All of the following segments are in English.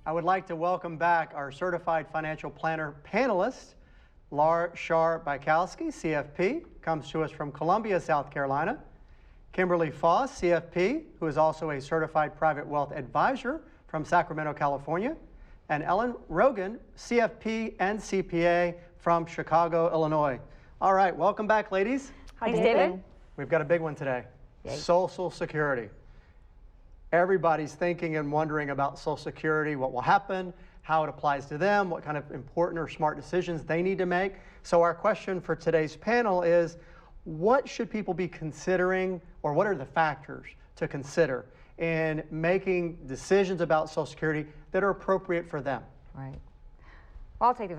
I would like to welcome back our Certified Financial Planner panelist, Laura Shar-Bykowski, CFP, comes to us from Columbia, South Carolina. Kimberly Foss, CFP, who is also a Certified Private Wealth Advisor from Sacramento, California. And Ellen Rogan, CFP and CPA from Chicago, Illinois. All right, welcome back, ladies. Thanks, David. We've got a big one today. Yay. Social Security. Everybody's thinking and wondering about Social Security, what will happen, how it applies to them, what kind of important or smart decisions they need to make. So our question for today's panel is, what should people be considering, or what are the factors to consider in making decisions about Social Security that are appropriate for them? Right. Well, I'll take it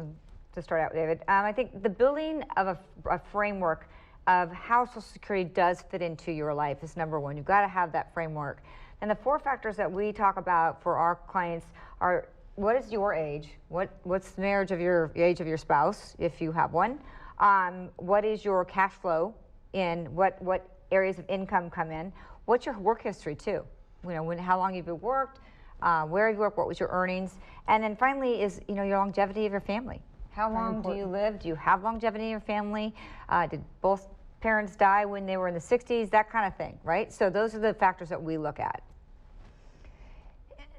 to start out, David. I think the building of a framework of how Social Security does fit into your life is number one. You've got to have that framework. And the four factors that we talk about for our clients are: what is your age? What's the marriage of your age of your spouse, if you have one? What is your cash flow in? What areas of income come in? What's your work history too? You know, how long you've worked, where you work, what was your earnings, and then finally is your longevity of your family. How long do you live? Do you have longevity in your family? Did both parents die when they were in the 60s? That kind of thing, right? So those are the factors that we look at.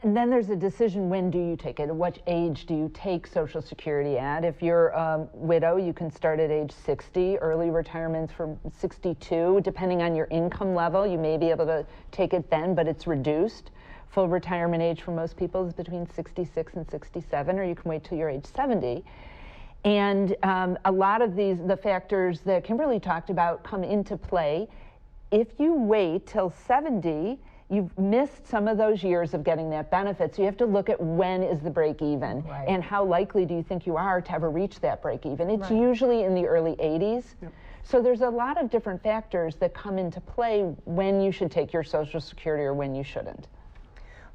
And then there's a decision, when do you take it? At what age do you take Social Security at? If you're a widow, you can start at age 60. Early retirement's from 62. Depending on your income level, you may be able to take it then, but it's reduced. Full retirement age for most people is between 66 and 67, or you can wait till you're age 70. And a lot of the factors that Kimberly talked about come into play. If you wait till 70, you've missed some of those years of getting that benefit. So you have to look at when is the break even, right, and how likely do you think you are to ever reach that break even. It's right, usually in the early 80s. Yep. So there's a lot of different factors that come into play when you should take your Social Security or when you shouldn't.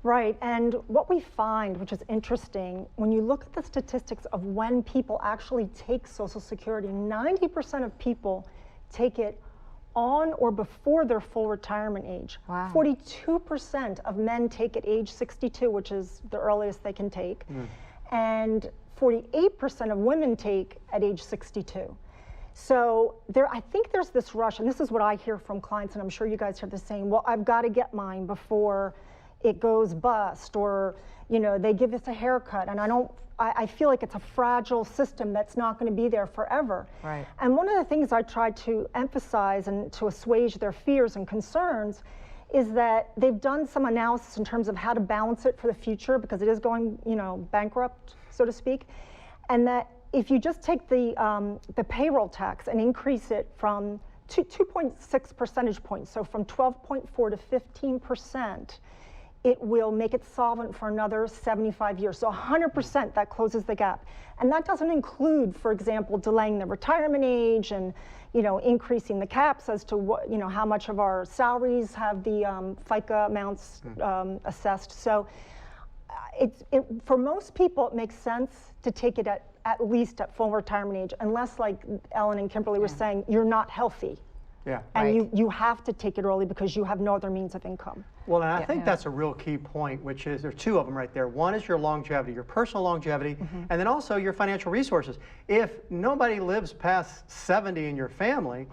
Right, and what we find, which is interesting, when you look at the statistics of when people actually take Social Security, 90% of people take it on or before their full retirement age. Wow. 42% of men take at age 62, which is the earliest they can take, and 48% of women take at age 62. So I think there's this rush, and this is what I hear from clients, and I'm sure you guys hear the same. Well, I've got to get mine before it goes bust, or they give us a haircut, and I feel like it's a fragile system that's not going to be there forever. Right. And one of the things I try to emphasize and to assuage their fears and concerns is that they've done some analysis in terms of how to balance it for the future, because it is going bankrupt, so to speak, and that if you just take the payroll tax and increase it from 2.6 percentage points, so from 12.4 to 15%, it will make it solvent for another 75 years. So 100% that closes the gap. And that doesn't include, for example, delaying the retirement age and increasing the caps as to what, how much of our salaries have the FICA amounts assessed. So for most people, it makes sense to take it at least at full retirement age, unless, like Ellen and Kimberly were saying, you're not healthy. Yeah, and right, you have to take it early because you have no other means of income. Well, and I think that's a real key point, which is, there are two of them right there. One is your longevity, your personal longevity, and then also your financial resources. If nobody lives past 70 in your family,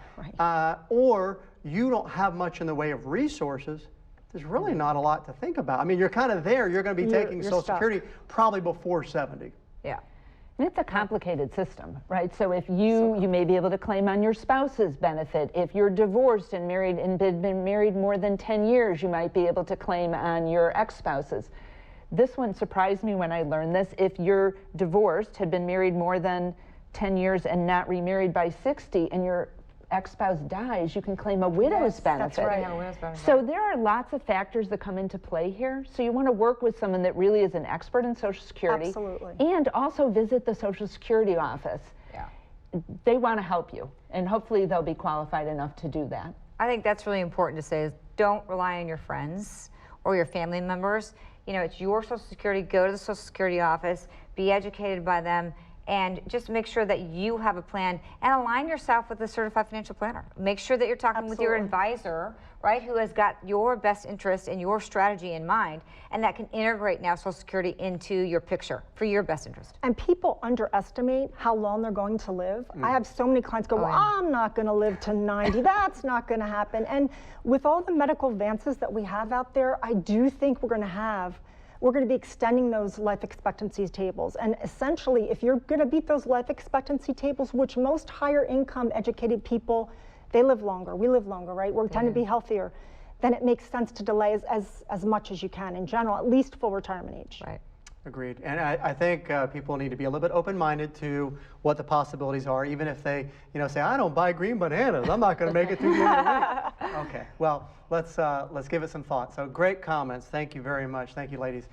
or you don't have much in the way of resources, there's really not a lot to think about. I mean, you're kind of there. You're going to be taking Social Security probably before 70. Yeah. And it's a complicated system, right? So if you may be able to claim on your spouse's benefit. If you're divorced and married and been married more than 10 years, you might be able to claim on your ex-spouse's. This one surprised me when I learned this. If you're divorced, had been married more than 10 years and not remarried by 60, and your ex-spouse dies, you can claim a widow's benefit. That's right. Yeah, widow's benefit. So there are lots of factors that come into play here. So you want to work with someone that really is an expert in Social Security. Absolutely. And also visit the Social Security office. Yeah. They want to help you, and hopefully they'll be qualified enough to do that. I think that's really important to say, is don't rely on your friends or your family members. It's your Social Security. Go to the Social Security office, be educated by them, and just make sure that you have a plan and align yourself with a certified financial planner. Make sure that you're talking with your advisor, right, who has got your best interest and your strategy in mind, and that can integrate now Social Security into your picture for your best interest. And people underestimate how long they're going to live. I have so many clients go, well, I'm not going to live to 90. That's not going to happen. And with all the medical advances that we have out there, I do think we're going to be extending those life expectancy tables. And essentially, if you're going to beat those life expectancy tables, which most higher income educated people, they live longer, we live longer, right? We tend to be healthier. Then it makes sense to delay as much as you can in general, at least full retirement age. Right. Agreed. And I think people need to be a little bit open-minded to what the possibilities are, even if they, say, I don't buy green bananas. I'm not going to make it through the end of the week. Okay. Well, let's give it some thought. So great comments. Thank you very much. Thank you, ladies.